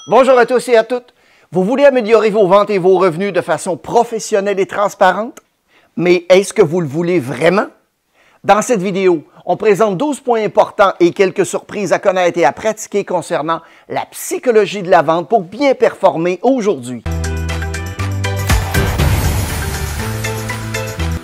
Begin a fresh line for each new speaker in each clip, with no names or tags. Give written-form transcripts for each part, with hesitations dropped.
Bonjour à tous et à toutes. Vous voulez améliorer vos ventes et vos revenus de façon professionnelle et transparente? Mais est-ce que vous le voulez vraiment? Dans cette vidéo, on présente 12 points importants et quelques surprises à connaître et à pratiquer concernant la psychologie de la vente pour bien performer aujourd'hui.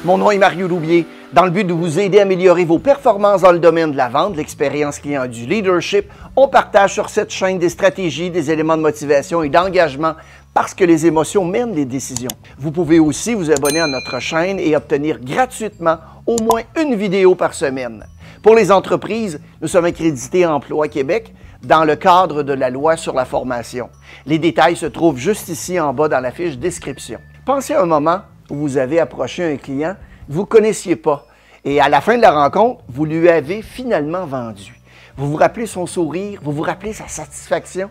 Mon nom est Mario Loubier. Dans le but de vous aider à améliorer vos performances dans le domaine de la vente, de l'expérience client et du leadership, on partage sur cette chaîne des stratégies, des éléments de motivation et d'engagement parce que les émotions mènent les décisions. Vous pouvez aussi vous abonner à notre chaîne et obtenir gratuitement au moins une vidéo par semaine. Pour les entreprises, nous sommes accrédités à Emploi Québec dans le cadre de la loi sur la formation. Les détails se trouvent juste ici en bas dans la fiche description. Pensez à un moment où vous avez approché un client que vous ne connaissiez pas et à la fin de la rencontre, vous lui avez finalement vendu. Vous vous rappelez son sourire, vous vous rappelez sa satisfaction?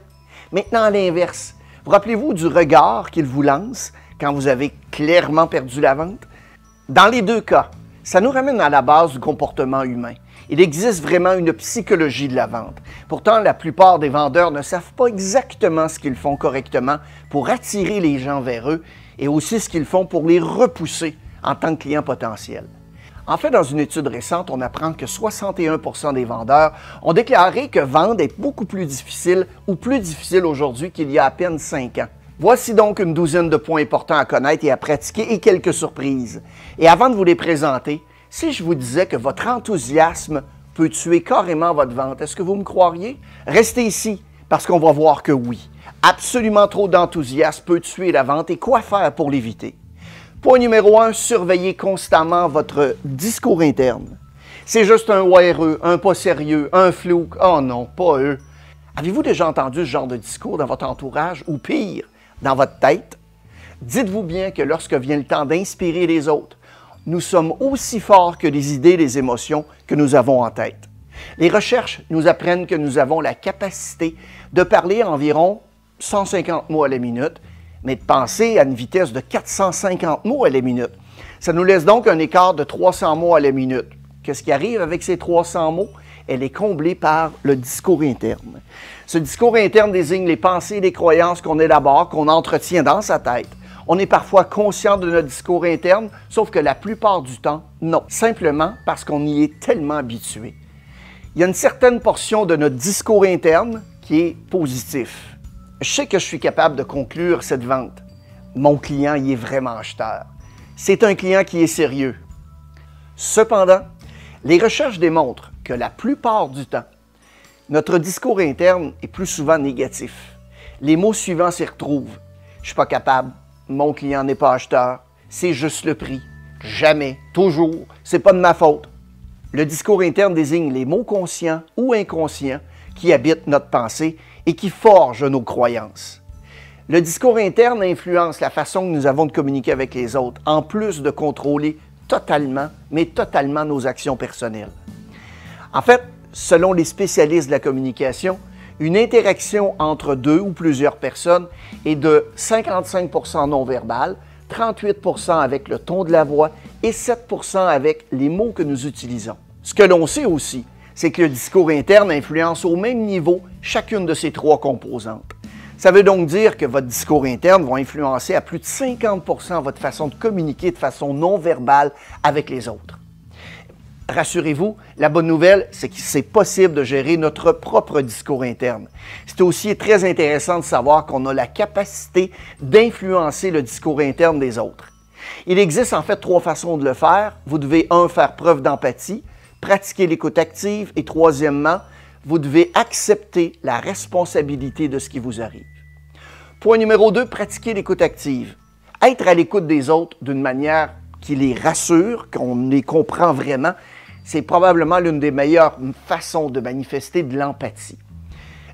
Maintenant, à l'inverse, vous rappelez-vous du regard qu'il vous lance quand vous avez clairement perdu la vente? Dans les deux cas, ça nous ramène à la base du comportement humain. Il existe vraiment une psychologie de la vente. Pourtant, la plupart des vendeurs ne savent pas exactement ce qu'ils font correctement pour attirer les gens vers eux et aussi ce qu'ils font pour les repousser en tant que client potentiel. En fait, dans une étude récente, on apprend que 61% des vendeurs ont déclaré que vendre est beaucoup plus difficile ou plus difficile aujourd'hui qu'il y a à peine 5 ans. Voici donc une douzaine de points importants à connaître et à pratiquer et quelques surprises. Et avant de vous les présenter, si je vous disais que votre enthousiasme peut tuer carrément votre vente, est-ce que vous me croiriez? Restez ici parce qu'on va voir que oui. Absolument trop d'enthousiasme peut tuer la vente et quoi faire pour l'éviter? Point numéro 1, surveillez constamment votre discours interne. C'est juste un ORE, un pas sérieux, un flou. Oh non, pas eux. Avez-vous déjà entendu ce genre de discours dans votre entourage ou pire, dans votre tête? Dites-vous bien que lorsque vient le temps d'inspirer les autres, nous sommes aussi forts que les idées et les émotions que nous avons en tête. Les recherches nous apprennent que nous avons la capacité de parler environ 150 mots à la minute, mais de penser à une vitesse de 450 mots à la minute. Ça nous laisse donc un écart de 300 mots à la minute. Qu'est-ce qui arrive avec ces 300 mots? Elle est comblée par le discours interne. Ce discours interne désigne les pensées et les croyances qu'on élabore, qu'on entretient dans sa tête. On est parfois conscient de notre discours interne, sauf que la plupart du temps, non. Simplement parce qu'on y est tellement habitué. Il y a une certaine portion de notre discours interne qui est positif. Je sais que je suis capable de conclure cette vente. Mon client y est vraiment acheteur. C'est un client qui est sérieux. Cependant, les recherches démontrent que la plupart du temps, notre discours interne est plus souvent négatif. Les mots suivants s'y retrouvent. Je ne suis pas capable, mon client n'est pas acheteur, c'est juste le prix, jamais, toujours, c'est pas de ma faute. Le discours interne désigne les mots conscients ou inconscients qui habitent notre pensée et qui forgent nos croyances. Le discours interne influence la façon que nous avons de communiquer avec les autres, en plus de contrôler totalement, mais totalement nos actions personnelles. En fait, selon les spécialistes de la communication, une interaction entre deux ou plusieurs personnes est de 55% non-verbal, 38% avec le ton de la voix et 7% avec les mots que nous utilisons. Ce que l'on sait aussi, c'est que le discours interne influence au même niveau chacune de ces trois composantes. Ça veut donc dire que votre discours interne va influencer à plus de 50% votre façon de communiquer de façon non verbale avec les autres. Rassurez-vous, la bonne nouvelle, c'est que c'est possible de gérer notre propre discours interne. C'est aussi très intéressant de savoir qu'on a la capacité d'influencer le discours interne des autres. Il existe en fait trois façons de le faire. Vous devez, faire preuve d'empathie, pratiquer l'écoute active et troisièmement, vous devez accepter la responsabilité de ce qui vous arrive. Point numéro 2, pratiquer l'écoute active. Être à l'écoute des autres d'une manière qui les rassure, qu'on les comprend vraiment, c'est probablement l'une des meilleures façons de manifester de l'empathie.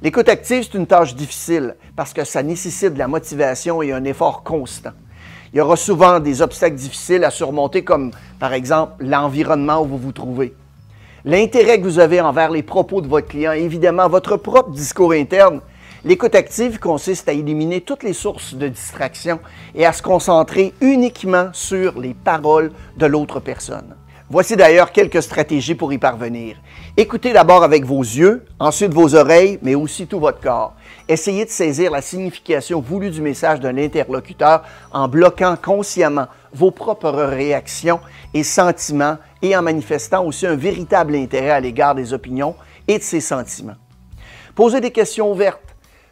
L'écoute active, c'est une tâche difficile parce que ça nécessite de la motivation et un effort constant. Il y aura souvent des obstacles difficiles à surmonter comme, par exemple, l'environnement où vous vous trouvez. L'intérêt que vous avez envers les propos de votre client, évidemment, votre propre discours interne. L'écoute active consiste à éliminer toutes les sources de distraction et à se concentrer uniquement sur les paroles de l'autre personne. Voici d'ailleurs quelques stratégies pour y parvenir. Écoutez d'abord avec vos yeux, ensuite vos oreilles, mais aussi tout votre corps. Essayez de saisir la signification voulue du message de l'interlocuteur en bloquant consciemment vos propres réactions et sentiments et en manifestant aussi un véritable intérêt à l'égard des opinions et de ses sentiments. Posez des questions ouvertes.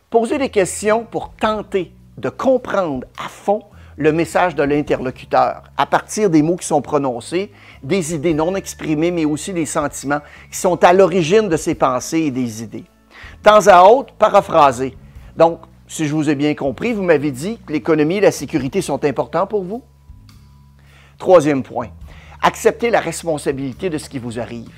Posez des questions pour tenter de comprendre à fond le message de l'interlocuteur à partir des mots qui sont prononcés, des idées non exprimées, mais aussi des sentiments qui sont à l'origine de ses pensées et des idées. De temps à autre, paraphrasez. Donc, si je vous ai bien compris, vous m'avez dit que l'économie et la sécurité sont importants pour vous. Troisième point, acceptez la responsabilité de ce qui vous arrive.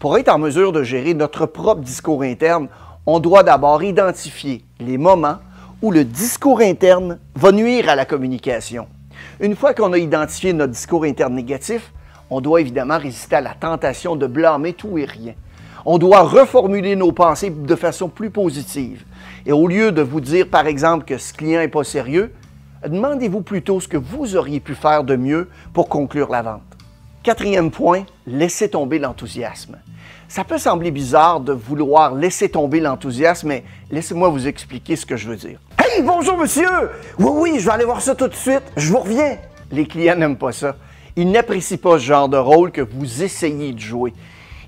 Pour être en mesure de gérer notre propre discours interne, on doit d'abord identifier les moments où le discours interne va nuire à la communication. Une fois qu'on a identifié notre discours interne négatif, on doit évidemment résister à la tentation de blâmer tout et rien. On doit reformuler nos pensées de façon plus positive. Et au lieu de vous dire, par exemple, que ce client n'est pas sérieux, demandez-vous plutôt ce que vous auriez pu faire de mieux pour conclure la vente. Quatrième point, laissez tomber l'enthousiasme. Ça peut sembler bizarre de vouloir laisser tomber l'enthousiasme, mais laissez-moi vous expliquer ce que je veux dire. « Hey, bonjour monsieur! Oui, je vais aller voir ça tout de suite, je vous reviens! » Les clients n'aiment pas ça. Ils n'apprécient pas ce genre de rôle que vous essayez de jouer.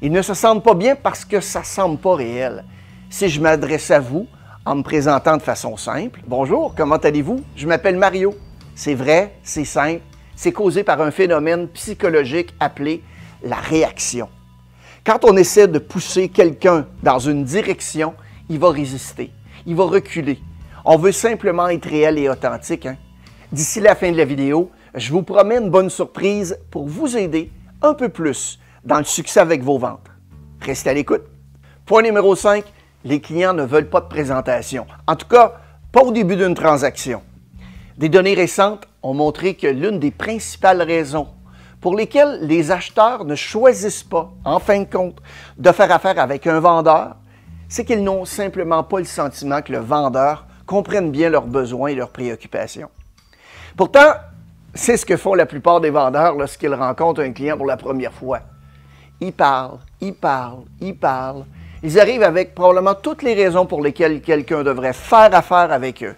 Ils ne se sentent pas bien parce que ça ne semble pas réel. Si je m'adresse à vous en me présentant de façon simple, « Bonjour, comment allez-vous? Je m'appelle Mario. » C'est vrai, c'est simple, c'est causé par un phénomène psychologique appelé la réaction. Quand on essaie de pousser quelqu'un dans une direction, il va résister, il va reculer. On veut simplement être réel et authentique. D'ici la fin de la vidéo, je vous promets une bonne surprise pour vous aider un peu plus dans le succès avec vos ventes. Restez à l'écoute. Point numéro 5, les clients ne veulent pas de présentation. En tout cas, pas au début d'une transaction. Des données récentes ont montré que l'une des principales raisons pour lesquelles les acheteurs ne choisissent pas, en fin de compte, de faire affaire avec un vendeur, c'est qu'ils n'ont simplement pas le sentiment que le vendeur comprenne bien leurs besoins et leurs préoccupations. Pourtant, c'est ce que font la plupart des vendeurs lorsqu'ils rencontrent un client pour la première fois. Ils parlent. Ils arrivent avec probablement toutes les raisons pour lesquelles quelqu'un devrait faire affaire avec eux.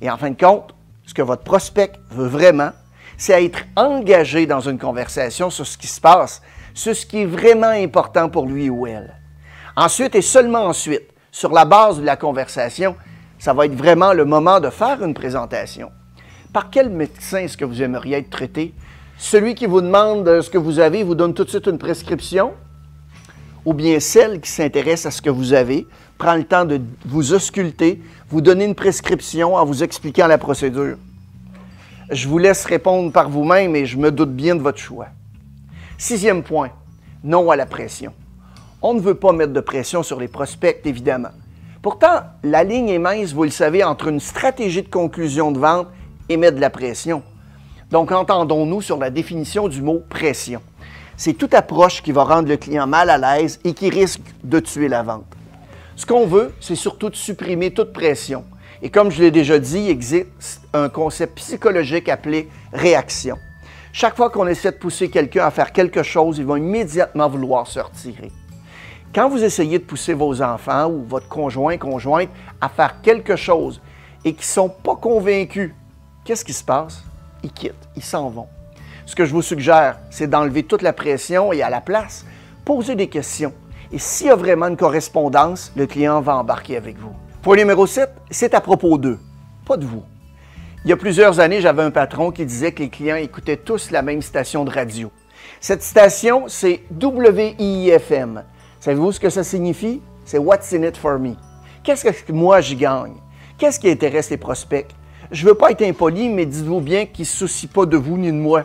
Et en fin de compte, ce que votre prospect veut vraiment, c'est être engagé dans une conversation sur ce qui se passe, sur ce qui est vraiment important pour lui ou elle. Ensuite, et seulement ensuite, sur la base de la conversation, ça va être vraiment le moment de faire une présentation. Par quel médecin est-ce que vous aimeriez être traité? Celui qui vous demande ce que vous avez vous donne tout de suite une prescription? Ou bien celle qui s'intéresse à ce que vous avez, prend le temps de vous ausculter, vous donner une prescription en vous expliquant la procédure? Je vous laisse répondre par vous-même et je me doute bien de votre choix. Sixième point, non à la pression. On ne veut pas mettre de pression sur les prospects, évidemment. Pourtant, la ligne est mince, vous le savez, entre une stratégie de conclusion de vente et mettre de la pression. Donc, entendons-nous sur la définition du mot « pression ». C'est toute approche qui va rendre le client mal à l'aise et qui risque de tuer la vente. Ce qu'on veut, c'est surtout de supprimer toute pression. Et comme je l'ai déjà dit, il existe un concept psychologique appelé réaction. Chaque fois qu'on essaie de pousser quelqu'un à faire quelque chose, il va immédiatement vouloir se retirer. Quand vous essayez de pousser vos enfants ou votre conjointe à faire quelque chose et qu'ils ne sont pas convaincus, qu'est-ce qui se passe? Ils quittent, ils s'en vont. Ce que je vous suggère, c'est d'enlever toute la pression et à la place, poser des questions. Et s'il y a vraiment une correspondance, le client va embarquer avec vous. Point numéro 7, c'est à propos d'eux, pas de vous. Il y a plusieurs années, j'avais un patron qui disait que les clients écoutaient tous la même station de radio. Cette station, c'est WIIFM. Savez-vous ce que ça signifie? C'est What's in it for me. Qu'est-ce que moi j'y gagne? Qu'est-ce qui intéresse les prospects? Je ne veux pas être impoli, mais dites-vous bien qu'ils ne se soucient pas de vous ni de moi.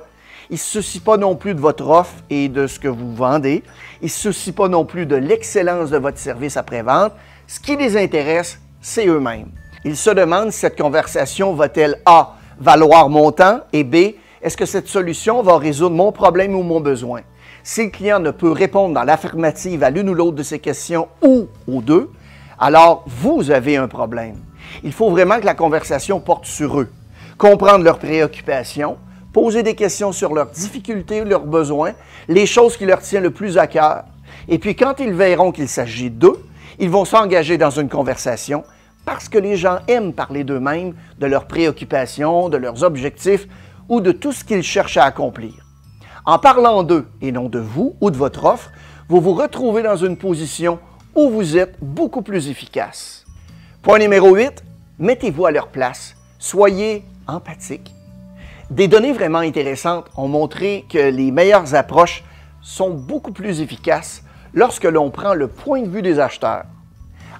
Ils ne se soucient pas non plus de votre offre et de ce que vous vendez. Ils ne se soucient pas non plus de l'excellence de votre service après-vente. Ce qui les intéresse, c'est eux-mêmes. Ils se demandent si cette conversation va-t-elle A, valoir mon temps et B, est-ce que cette solution va résoudre mon problème ou mon besoin? Si le client ne peut répondre dans l'affirmative à l'une ou l'autre de ces questions ou aux deux, alors vous avez un problème. Il faut vraiment que la conversation porte sur eux, comprendre leurs préoccupations, poser des questions sur leurs difficultés, leurs besoins, les choses qui leur tiennent le plus à cœur. Et puis quand ils verront qu'il s'agit d'eux, ils vont s'engager dans une conversation parce que les gens aiment parler d'eux-mêmes, de leurs préoccupations, de leurs objectifs ou de tout ce qu'ils cherchent à accomplir. En parlant d'eux et non de vous ou de votre offre, vous vous retrouvez dans une position où vous êtes beaucoup plus efficace. Point numéro 8, mettez-vous à leur place. Soyez empathique. Des données vraiment intéressantes ont montré que les meilleures approches sont beaucoup plus efficaces lorsque l'on prend le point de vue des acheteurs.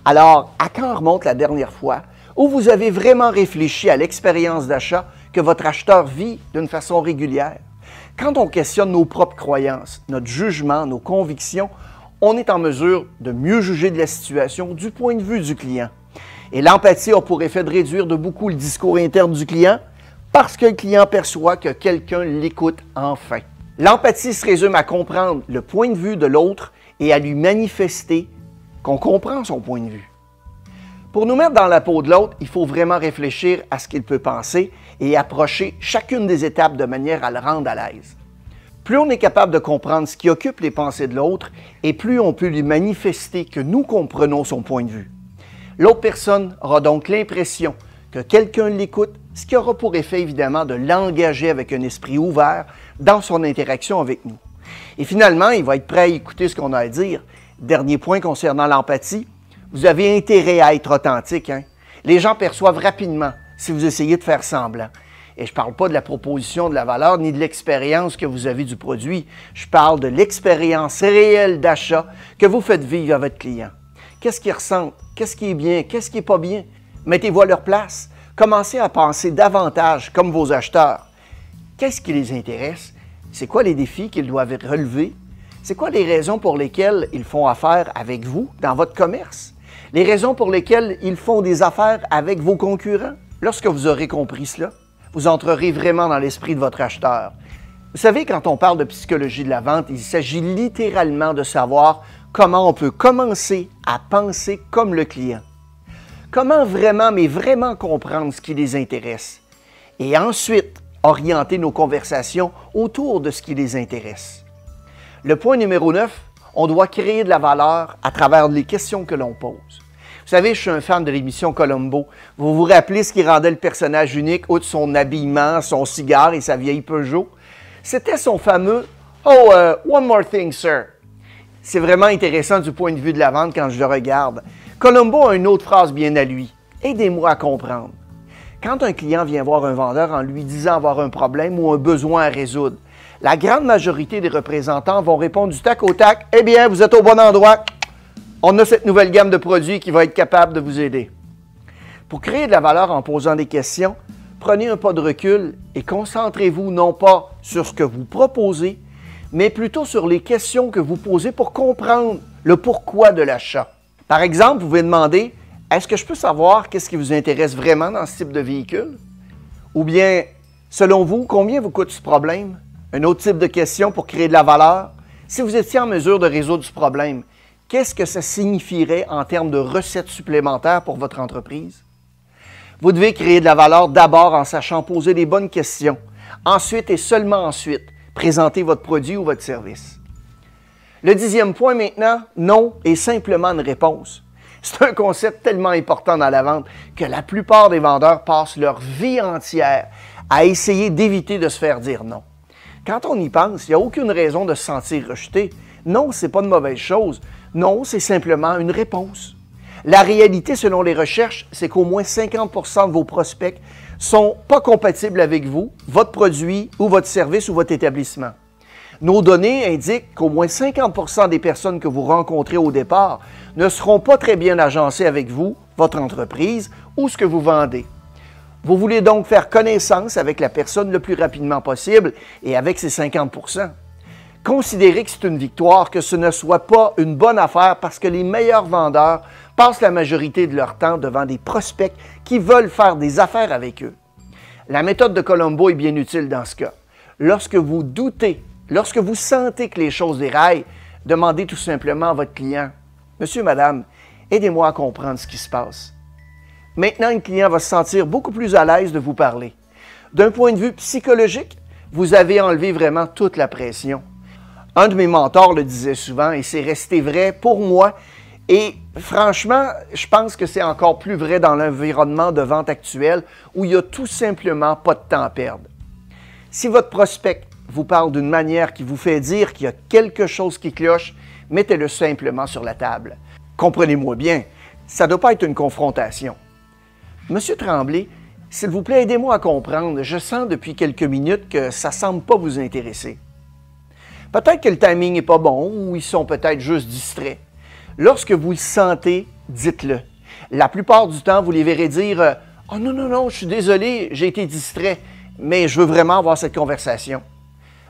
Alors, à quand remonte la dernière fois où vous avez vraiment réfléchi à l'expérience d'achat que votre acheteur vit d'une façon régulière? Quand on questionne nos propres croyances, notre jugement, nos convictions, on est en mesure de mieux juger de la situation du point de vue du client. Et l'empathie a pour effet de réduire de beaucoup le discours interne du client parce que le client perçoit que quelqu'un l'écoute enfin. L'empathie se résume à comprendre le point de vue de l'autre et à lui manifester qu'on comprend son point de vue. Pour nous mettre dans la peau de l'autre, il faut vraiment réfléchir à ce qu'il peut penser et approcher chacune des étapes de manière à le rendre à l'aise. Plus on est capable de comprendre ce qui occupe les pensées de l'autre et plus on peut lui manifester que nous comprenons son point de vue. L'autre personne aura donc l'impression que quelqu'un l'écoute, ce qui aura pour effet évidemment de l'engager avec un esprit ouvert dans son interaction avec nous. Et finalement, il va être prêt à écouter ce qu'on a à dire. Dernier point concernant l'empathie, vous avez intérêt à être authentique. Les gens perçoivent rapidement si vous essayez de faire semblant. Et je ne parle pas de la proposition de la valeur ni de l'expérience que vous avez du produit. Je parle de l'expérience réelle d'achat que vous faites vivre à votre client. Qu'est-ce qu'ils ressentent? Qu'est-ce qui est bien? Qu'est-ce qui n'est pas bien? Mettez-vous à leur place. Commencez à penser davantage comme vos acheteurs. Qu'est-ce qui les intéresse? C'est quoi les défis qu'ils doivent relever? C'est quoi les raisons pour lesquelles ils font affaire avec vous dans votre commerce? Les raisons pour lesquelles ils font des affaires avec vos concurrents? Lorsque vous aurez compris cela, vous entrerez vraiment dans l'esprit de votre acheteur. Vous savez, quand on parle de psychologie de la vente, il s'agit littéralement de savoir comment on peut commencer à penser comme le client. Comment vraiment, mais vraiment comprendre ce qui les intéresse. Et ensuite, orienter nos conversations autour de ce qui les intéresse. Le point numéro 9, on doit créer de la valeur à travers les questions que l'on pose. Vous savez, je suis un fan de l'émission Columbo. Vous vous rappelez ce qui rendait le personnage unique, outre son habillement, son cigare et sa vieille Peugeot? C'était son fameux « Oh, one more thing, sir ». C'est vraiment intéressant du point de vue de la vente quand je le regarde. Columbo a une autre phrase bien à lui. « Aidez-moi à comprendre ». Quand un client vient voir un vendeur en lui disant avoir un problème ou un besoin à résoudre, la grande majorité des représentants vont répondre du tac au tac « Eh bien, vous êtes au bon endroit. On a cette nouvelle gamme de produits qui va être capable de vous aider. » Pour créer de la valeur en posant des questions, prenez un pas de recul et concentrez-vous non pas sur ce que vous proposez, mais plutôt sur les questions que vous posez pour comprendre le pourquoi de l'achat. Par exemple, vous pouvez demander « Est-ce que je peux savoir qu'est-ce qui vous intéresse vraiment dans ce type de véhicule? » Ou bien « Selon vous, combien vous coûte ce problème? » Un autre type de question pour créer de la valeur. Si vous étiez en mesure de résoudre ce problème, qu'est-ce que ça signifierait en termes de recettes supplémentaires pour votre entreprise? Vous devez créer de la valeur d'abord en sachant poser les bonnes questions. Ensuite et seulement ensuite, présenter votre produit ou votre service. Le 10e point maintenant, non est simplement une réponse. C'est un concept tellement important dans la vente que la plupart des vendeurs passent leur vie entière à essayer d'éviter de se faire dire non. Quand on y pense, il n'y a aucune raison de se sentir rejeté. Non, ce n'est pas une mauvaise chose. Non, c'est simplement une réponse. La réalité, selon les recherches, c'est qu'au moins 50% de vos prospects ne sont pas compatibles avec vous, votre produit ou votre service ou votre établissement. Nos données indiquent qu'au moins 50% des personnes que vous rencontrez au départ ne seront pas très bien agencées avec vous, votre entreprise ou ce que vous vendez. Vous voulez donc faire connaissance avec la personne le plus rapidement possible et avec ces 50%. Considérez que c'est une victoire, que ce ne soit pas une bonne affaire parce que les meilleurs vendeurs passent la majorité de leur temps devant des prospects qui veulent faire des affaires avec eux. La méthode de Columbo est bien utile dans ce cas. Lorsque vous doutez, lorsque vous sentez que les choses déraillent, demandez tout simplement à votre client « Monsieur, madame, aidez-moi à comprendre ce qui se passe. » Maintenant, le client va se sentir beaucoup plus à l'aise de vous parler. D'un point de vue psychologique, vous avez enlevé vraiment toute la pression. Un de mes mentors le disait souvent et c'est resté vrai pour moi. Et franchement, je pense que c'est encore plus vrai dans l'environnement de vente actuel où il n'y a tout simplement pas de temps à perdre. Si votre prospect vous parle d'une manière qui vous fait dire qu'il y a quelque chose qui cloche, mettez-le simplement sur la table. Comprenez-moi bien, ça ne doit pas être une confrontation. Monsieur Tremblay, s'il vous plaît, aidez-moi à comprendre. Je sens depuis quelques minutes que ça ne semble pas vous intéresser. Peut-être que le timing n'est pas bon ou ils sont peut-être juste distraits. Lorsque vous le sentez, dites-le. La plupart du temps, vous les verrez dire « Oh non, non, non, je suis désolé, j'ai été distrait, mais je veux vraiment avoir cette conversation. »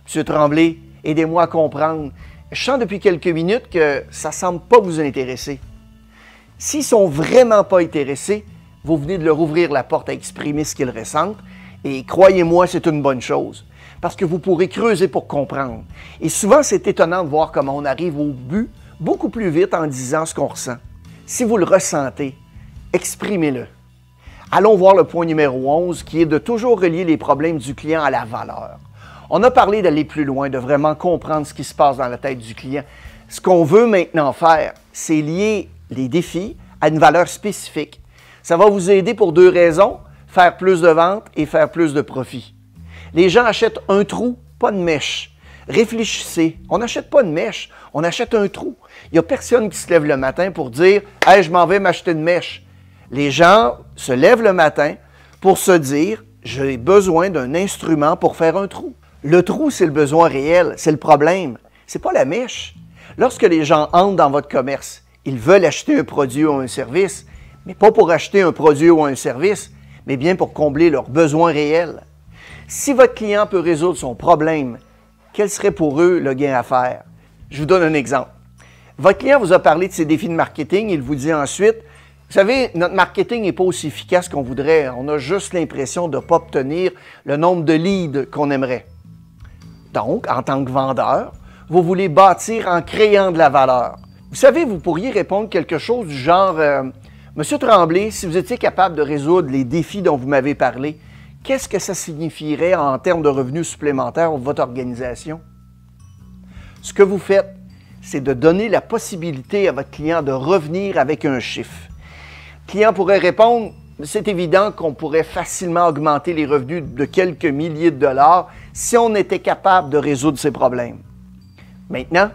Monsieur Tremblay, aidez-moi à comprendre. Je sens depuis quelques minutes que ça ne semble pas vous intéresser. S'ils ne sont vraiment pas intéressés, vous venez de leur ouvrir la porte à exprimer ce qu'ils ressentent et croyez-moi, c'est une bonne chose parce que vous pourrez creuser pour comprendre. Et souvent, c'est étonnant de voir comment on arrive au but beaucoup plus vite en disant ce qu'on ressent. Si vous le ressentez, exprimez-le. Allons voir le point numéro 11 qui est de toujours relier les problèmes du client à la valeur. On a parlé d'aller plus loin, de vraiment comprendre ce qui se passe dans la tête du client. Ce qu'on veut maintenant faire, c'est lier les défis à une valeur spécifique. Ça va vous aider pour deux raisons, faire plus de ventes et faire plus de profit. Les gens achètent un trou, pas de mèche. Réfléchissez, on n'achète pas une mèche, on achète un trou. Il n'y a personne qui se lève le matin pour dire « Hey, je m'en vais m'acheter une mèche ». Les gens se lèvent le matin pour se dire « J'ai besoin d'un instrument pour faire un trou ». Le trou, c'est le besoin réel, c'est le problème. Ce n'est pas la mèche. Lorsque les gens entrent dans votre commerce, ils veulent acheter un produit ou un service, mais pas pour acheter un produit ou un service, mais bien pour combler leurs besoins réels. Si votre client peut résoudre son problème, quel serait pour eux le gain à faire? Je vous donne un exemple. Votre client vous a parlé de ses défis de marketing, il vous dit ensuite, vous savez, notre marketing n'est pas aussi efficace qu'on voudrait, on a juste l'impression de ne pas obtenir le nombre de leads qu'on aimerait. Donc, en tant que vendeur, vous voulez bâtir en créant de la valeur. Vous savez, vous pourriez répondre quelque chose du genre « Monsieur Tremblay, si vous étiez capable de résoudre les défis dont vous m'avez parlé, qu'est-ce que ça signifierait en termes de revenus supplémentaires pour votre organisation? » Ce que vous faites, c'est de donner la possibilité à votre client de revenir avec un chiffre. Le client pourrait répondre « C'est évident qu'on pourrait facilement augmenter les revenus de quelques milliers de dollars si on était capable de résoudre ces problèmes. » Maintenant,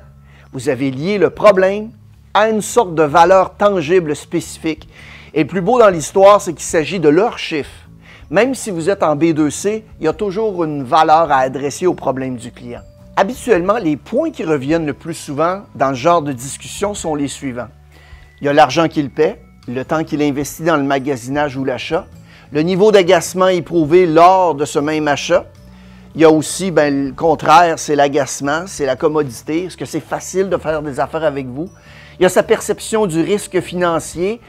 vous avez lié le problème à une sorte de valeur tangible spécifique. Et le plus beau dans l'histoire, c'est qu'il s'agit de leur chiffre. Même si vous êtes en B2C, il y a toujours une valeur à adresser au problème du client. Habituellement, les points qui reviennent le plus souvent dans ce genre de discussion sont les suivants. Il y a l'argent qu'il paie, le temps qu'il investit dans le magasinage ou l'achat, le niveau d'agacement éprouvé lors de ce même achat. Il y a aussi, le contraire, c'est l'agacement, c'est la commodité. Est-ce que c'est facile de faire des affaires avec vous? Il y a sa perception du risque financier,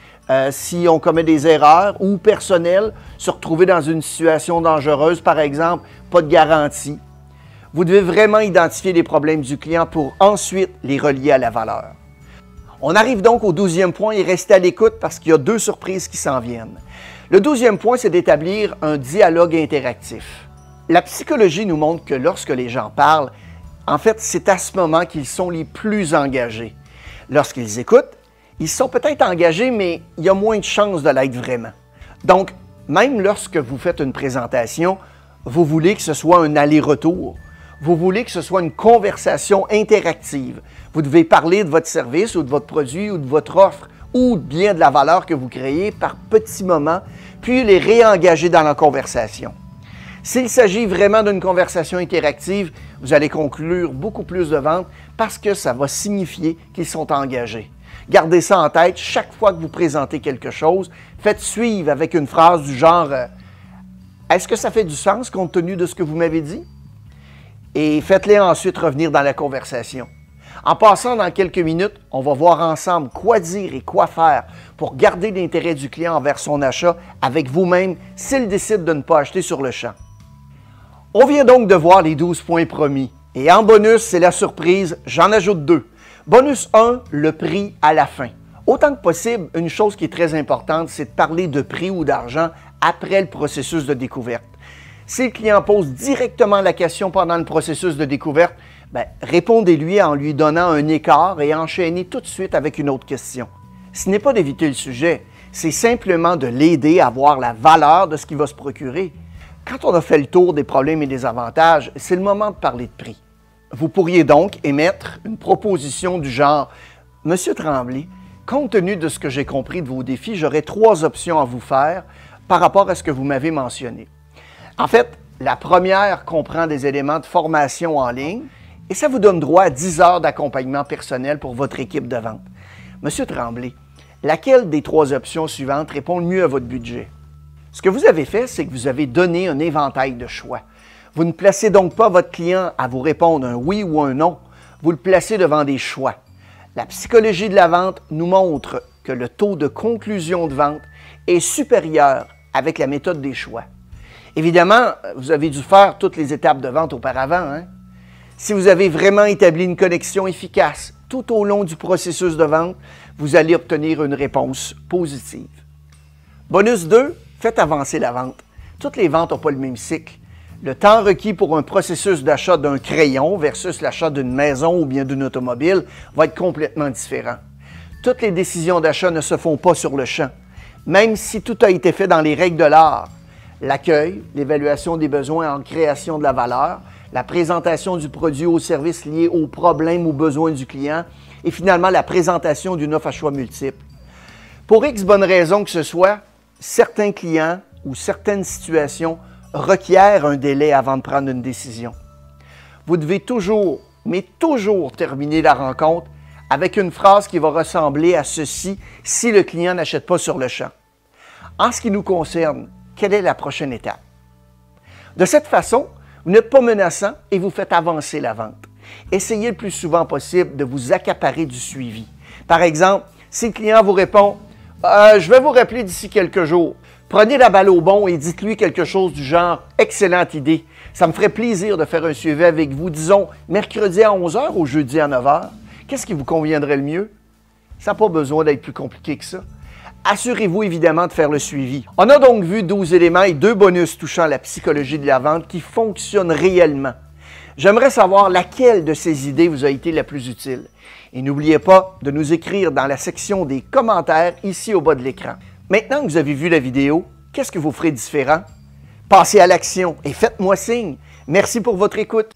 si on commet des erreurs, ou personnel, se retrouver dans une situation dangereuse, par exemple, pas de garantie. Vous devez vraiment identifier les problèmes du client pour ensuite les relier à la valeur. On arrive donc au 12e point et restez à l'écoute parce qu'il y a deux surprises qui s'en viennent. Le 12e point, c'est d'établir un dialogue interactif. La psychologie nous montre que lorsque les gens parlent, en fait, c'est à ce moment qu'ils sont les plus engagés. Lorsqu'ils écoutent, ils sont peut-être engagés, mais il y a moins de chances de l'être vraiment. Donc, même lorsque vous faites une présentation, vous voulez que ce soit un aller-retour. Vous voulez que ce soit une conversation interactive. Vous devez parler de votre service ou de votre produit ou de votre offre ou bien de la valeur que vous créez par petits moments, puis les réengager dans la conversation. S'il s'agit vraiment d'une conversation interactive, vous allez conclure beaucoup plus de ventes parce que ça va signifier qu'ils sont engagés. Gardez ça en tête chaque fois que vous présentez quelque chose. Faites suivre avec une phrase du genre « Est-ce que ça fait du sens compte tenu de ce que vous m'avez dit? » Et faites-les ensuite revenir dans la conversation. En passant dans quelques minutes, on va voir ensemble quoi dire et quoi faire pour garder l'intérêt du client envers son achat avec vous-même s'il décide de ne pas acheter sur le champ. On vient donc de voir les 12 points promis. Et en bonus, c'est la surprise, j'en ajoute 2. Bonus 1, le prix à la fin. Autant que possible, une chose qui est très importante, c'est de parler de prix ou d'argent après le processus de découverte. Si le client pose directement la question pendant le processus de découverte, répondez-lui en lui donnant un écart et enchaînez tout de suite avec une autre question. Ce n'est pas d'éviter le sujet, c'est simplement de l'aider à voir la valeur de ce qu'il va se procurer. Quand on a fait le tour des problèmes et des avantages, c'est le moment de parler de prix. Vous pourriez donc émettre une proposition du genre « Monsieur Tremblay, compte tenu de ce que j'ai compris de vos défis, j'aurais 3 options à vous faire par rapport à ce que vous m'avez mentionné. » En fait, la première comprend des éléments de formation en ligne et ça vous donne droit à 10 heures d'accompagnement personnel pour votre équipe de vente. Monsieur Tremblay, laquelle des 3 options suivantes répond le mieux à votre budget? Ce que vous avez fait, c'est que vous avez donné un éventail de choix. Vous ne placez donc pas votre client à vous répondre un oui ou un non, vous le placez devant des choix. La psychologie de la vente nous montre que le taux de conclusion de vente est supérieur avec la méthode des choix. Évidemment, vous avez dû faire toutes les étapes de vente auparavant, hein? Si vous avez vraiment établi une connexion efficace tout au long du processus de vente, vous allez obtenir une réponse positive. Bonus 2, faites avancer la vente. Toutes les ventes n'ont pas le même cycle. Le temps requis pour un processus d'achat d'un crayon versus l'achat d'une maison ou bien d'une automobile va être complètement différent. Toutes les décisions d'achat ne se font pas sur le champ, même si tout a été fait dans les règles de l'art. L'accueil, l'évaluation des besoins en création de la valeur, la présentation du produit ou service lié aux problèmes ou besoins du client et finalement la présentation d'une offre à choix multiples. Pour X bonnes raisons que ce soit, certains clients ou certaines situations requièrent un délai avant de prendre une décision. Vous devez toujours, mais toujours terminer la rencontre avec une phrase qui va ressembler à ceci si le client n'achète pas sur le champ. En ce qui nous concerne, quelle est la prochaine étape? De cette façon, vous n'êtes pas menaçant et vous faites avancer la vente. Essayez le plus souvent possible de vous accaparer du suivi. Par exemple, si le client vous répond « Je vais vous rappeler d'ici quelques jours », prenez la balle au bond et dites-lui quelque chose du genre « Excellente idée, ça me ferait plaisir de faire un suivi avec vous, disons mercredi à 11 h ou jeudi à 9 h. Qu'est-ce qui vous conviendrait le mieux? » Ça n'a pas besoin d'être plus compliqué que ça. Assurez-vous évidemment de faire le suivi. On a donc vu 12 éléments et 2 bonus touchant la psychologie de la vente qui fonctionnent réellement. J'aimerais savoir laquelle de ces idées vous a été la plus utile. Et n'oubliez pas de nous écrire dans la section des commentaires ici au bas de l'écran. Maintenant que vous avez vu la vidéo, qu'est-ce que vous ferez différent? Passez à l'action et faites-moi signe. Merci pour votre écoute.